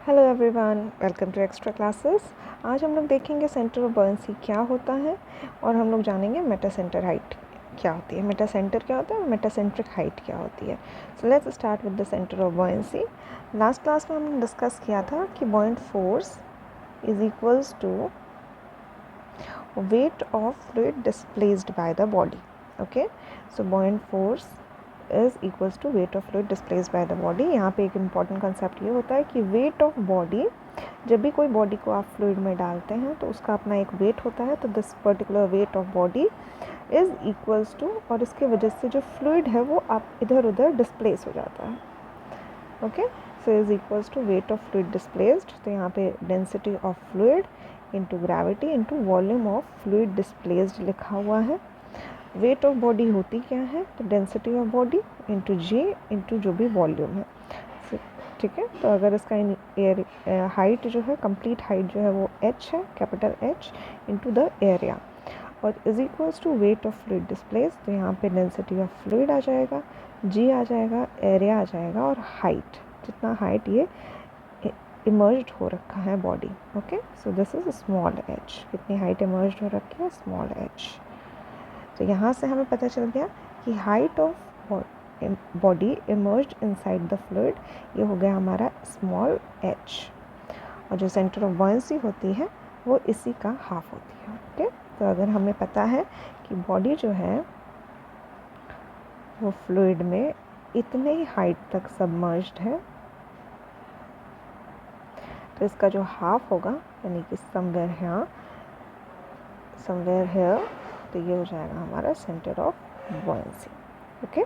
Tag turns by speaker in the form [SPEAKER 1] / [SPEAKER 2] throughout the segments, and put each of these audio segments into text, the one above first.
[SPEAKER 1] Hello everyone, welcome to extra classes. आज हम लोग देखेंगे सेंटर ऑफ बॉयंसी क्या होता है और हम लोग जानेंगे मेटा सेंटर हाइट क्या होती है। मेटा सेंटर क्या होता है और मेटा सेंट्रिक हाइट क्या होती है। So let's start with the centre of buoyancy. Last class में हमने डिस्कस किया था कि buoyant force is equals to weight of fluid displaced by the body. Okay, so buoyant force is equals to weight of fluid displaced by the body. यहाँ पे एक important concept ये होता है कि वेट ऑफ बॉडी, जब भी कोई बॉडी को आप फ्लूइड में डालते हैं तो उसका अपना एक वेट होता है, तो this particular weight of body is equals to, और इसके वजह से जो फ्लूइड है वो आप इधर उधर डिस्प्लेस हो जाता है। Okay, so is equals to weight of fluid displaced. तो यहाँ पे density of fluid into gravity into volume of fluid displaced लिखा हुआ है। वेट ऑफ बॉडी होती क्या है, तो density of body into g into जो भी वॉल्यूम है। ठीक है, तो अगर इसका एयर हाइट जो है, कंप्लीट हाइट जो है वो h है, capital H into the area, और is equals to weight of fluid displace. तो यहाँ पे डेंसिटी ऑफ फ्लूइड आ जाएगा, g आ जाएगा, एरिया आ जाएगा, और हाइट, जितना हाइट ये इमर्ज्ड हो रखा है body. Okay, so this is small h। कितनी हाइट इमर्ज्ड हो रखी है, स्मॉल h। तो यहाँ से हमें पता चल गया कि height of body emerged inside the fluid, ये हो गया हमारा स्मॉल h, और जो सेंटर ऑफ बॉयंसी होती है वो इसी का हाफ होती है। ओके, तो अगर हमें पता है कि बॉडी जो है वो फ्लूइड में इतने ही हाइट तक सबमर्ज्ड है, तो इसका जो हाफ होगा यानी कि समवेयर हियर, तो ये हो जाएगा हमारा centre of buoyancy. Okay,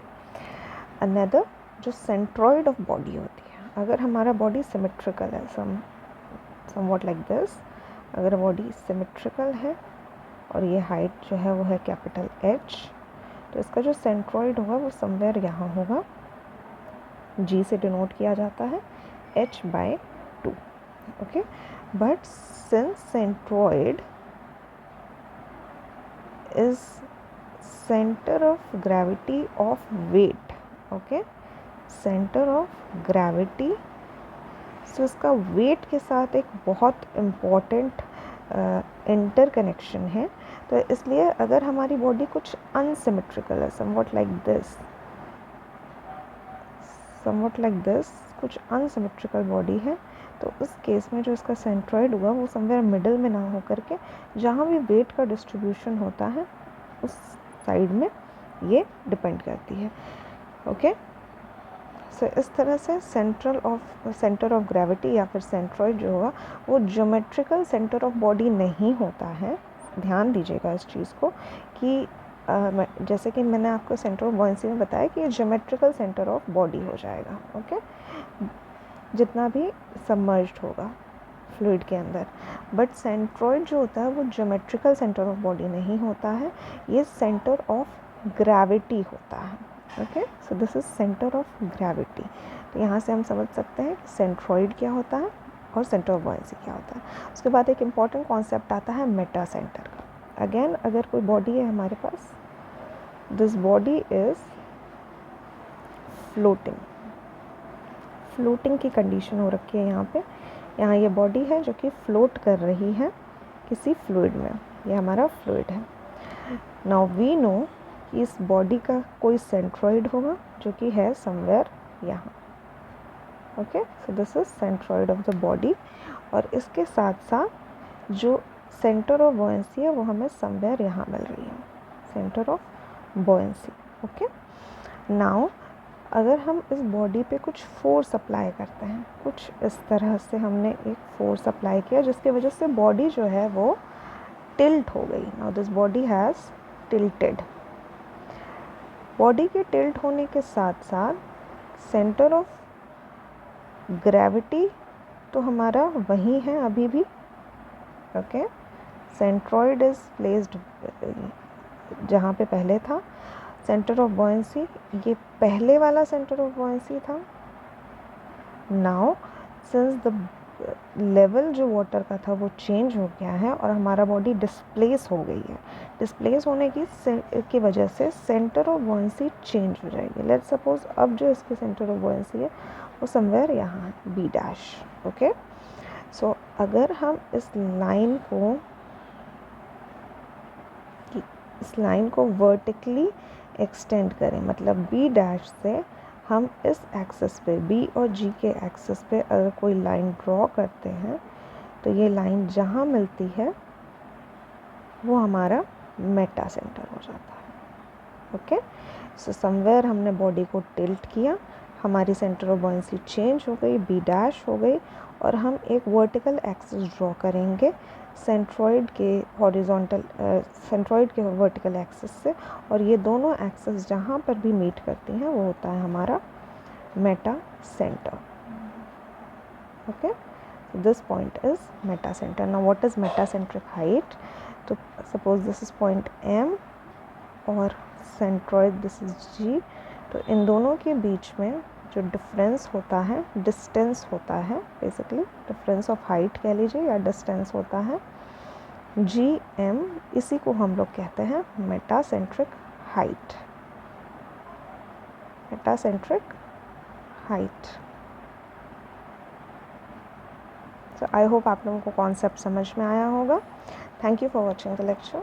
[SPEAKER 1] another जो सेंट्रॉइड ऑफ बॉडी होती है, अगर हमारा बॉडी सिमेट्रिकल है, समवॉट लाइक दिस, अगर बॉडी सिमेट्रिकल है और ये हाइट जो है वो है कैपिटल H, तो इसका जो सेंट्रॉइड होगा वो समवेयर यहाँ होगा, G से डिनोट किया जाता है, H/2। Okay, but since centroid is centre of gravity of weight, okay, centre of gravity, so इसका वेट के साथ एक बहुत इम्पॉर्टेंट इंटर कनेक्शन है। तो इसलिए अगर हमारी बॉडी कुछ अनसिमेट्रिकल है, समवॉट लाइक दिस, कुछ अनसिमेट्रिकल बॉडी है, तो उस केस में जो इसका सेंट्रॉइड हुआ वो समवेयर मिडल में ना हो करके जहाँ भी वेट का डिस्ट्रीब्यूशन होता है उस साइड में ये डिपेंड करती है। ओके, सो इस तरह से सेंटर ऑफ ग्रेविटी या फिर सेंट्रॉइड जो होगा वो ज्योमेट्रिकल सेंटर ऑफ बॉडी नहीं होता है। ध्यान दीजिएगा इस चीज़ को कि जैसे कि मैंने आपको सेंटर ऑफ बॉयंसी में बताया कि ये ज्योमेट्रिकल सेंटर ऑफ बॉडी हो जाएगा। ओके, जितना भी सबमर्ज्ड होगा फ्लूइड के अंदर, बट सेंट्रॉइड जो होता है वो ज्योमेट्रिकल सेंटर ऑफ बॉडी नहीं होता है, ये सेंटर ऑफ ग्रेविटी होता है। Okay, so this is centre of gravity. तो यहाँ से हम समझ सकते हैं कि सेंट्रॉइड क्या होता है और सेंटर ऑफ बॉयंसी क्या होता है। उसके बाद एक इम्पॉर्टेंट कॉन्सेप्ट आता है मेटा सेंटर का। अगेन, अगर कोई बॉडी है हमारे पास, दिस बॉडी इज फ्लोटिंग की कंडीशन हो रखी है यहाँ पे। यहाँ ये बॉडी है जो कि फ्लोट कर रही है किसी फ्लूइड में, ये हमारा फ्लूइड है। नाउ वी नो कि इस बॉडी का कोई सेंट्रॉइड होगा जो कि है समवेयर यहाँ। Okay, so this is centroid of the body, और इसके साथ साथ जो सेंटर ऑफ बॉयंसी है वो हमें समवेयर यहाँ मिल रही है, centre of buoyancy. Okay, now अगर हम इस बॉडी पे कुछ फोर्स अप्लाई करते हैं, कुछ इस तरह से हमने एक फोर्स अप्लाई किया जिसकी वजह से बॉडी जो है वो टिल्ट हो गई। Now this body has tilted. Body के टिल्ट होने के साथ साथ सेंटर ऑफ ग्रेविटी तो हमारा वही है अभी भी। ओके, सेंट्रॉइड इज प्लेस्ड जहाँ पे पहले था। सेंटर ऑफ बॉयंसी, ये पहले वाला सेंटर ऑफ बॉयंसी था। नाउ सिंस द लेवल जो वाटर का था वो चेंज हो गया है और हमारा बॉडी डिस्प्लेस हो गई है, डिस्प्लेस होने की वजह से सेंटर ऑफ बॉयंसी चेंज हो जाएगी। लेट्स सपोज अब जो इसके सेंटर ऑफ बॉयंसी है वो समवेयर यहाँ है बी डैश। ओके, सो अगर हम इस लाइन को वर्टिकली एक्सटेंड करें, मतलब बी डैश से हम इस एक्सिस पे, बी और जी के एक्सिस पे अगर कोई लाइन ड्रॉ करते हैं तो ये लाइन जहाँ मिलती है वो हमारा मेटा सेंटर हो जाता है। ओके, सो समवेयर हमने बॉडी को टिल्ट किया, हमारी सेंटर ऑफ बॉयंसी चेंज हो गई, बी डैश हो गई, और हम एक वर्टिकल एक्सिस ड्रॉ करेंगे सेंट्रॉइड के वर्टिकल एक्सिस से, और ये दोनों एक्सिस जहाँ पर भी मीट करती हैं वो होता है हमारा metacentre. Okay, this point is metacentre. Now what is metacentric height? तो suppose this is point M और सेंट्रॉइड दिस इज जी, तो इन दोनों के बीच में जो डिफरेंस होता है, डिस्टेंस होता है, बेसिकली डिफरेंस ऑफ हाइट कह लीजिए या डिस्टेंस होता है जी एम, इसी को हम लोग कहते हैं metacentric height. Metacentric height. So I hope आप लोगों को कॉन्सेप्ट समझ में आया होगा। Thank you for watching the lecture.